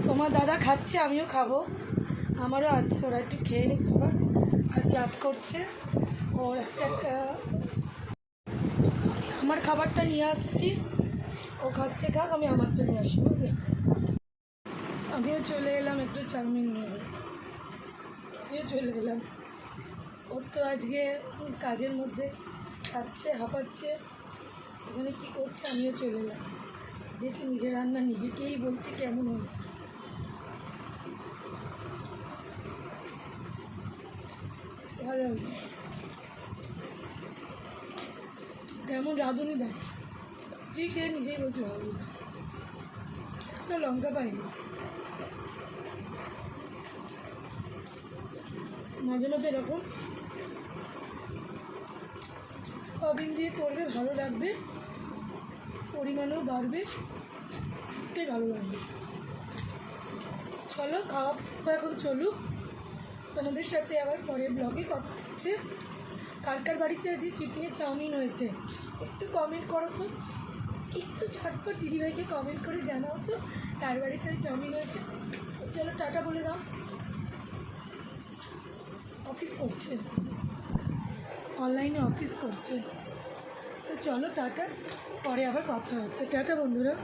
তোমার দাদা খাচ্ছে, আমিও খাবো, আমারও আছে। ওরা একটু খেয়ে নিতে খাবার, আর ক্লাস করছে। ওর একটা আমার খাবারটা নিয়ে আসছি, ও খাচ্ছে খাক, আমি আমারটা নিয়ে আসি, বুঝলে? আমিও চলে এলাম একটু চাউমিন নিয়ে, আমিও চলে এলাম। ওর তো আজকে কাজের মধ্যে খাচ্ছে, হাঁপাচ্ছে, ওখানে কী করছে, আমিও চলে এলাম। দেখি নিজের রান্না নিজেকেই বলছি কেমন হয়েছে। ভালো কেমন রাঁধুনি দেয়, নিজেই খেয়ে নিজেই বলছি ভালো হয়েছে। একটা লঙ্কা পাইনি। মাঝে মাঝে এরকম সয়াবিন দিয়ে করবে, ভালো লাগবে, পরিমাণও বাড়বে, সবটাই ভালো লাগবে। চলো খাওয়া এখন চলুক, তোমাদের সাথে আবার পরে ব্লগে কথা হচ্ছে। কার কার বাড়িতে আজকে টিফিনে চাউমিন হয়েছে একটু কমেন্ট করো তো, একটু ঝটপট দিদিভাইকে কমেন্ট করে জানাও তো কার বাড়িতে চাউমিন হয়েছে। চলো টাটা বলে দাও, অফিস করছে, অনলাইনে অফিস করছে। তো চলো টাটা, পরে আবার কথা হচ্ছে। টাটা বন্ধুরা।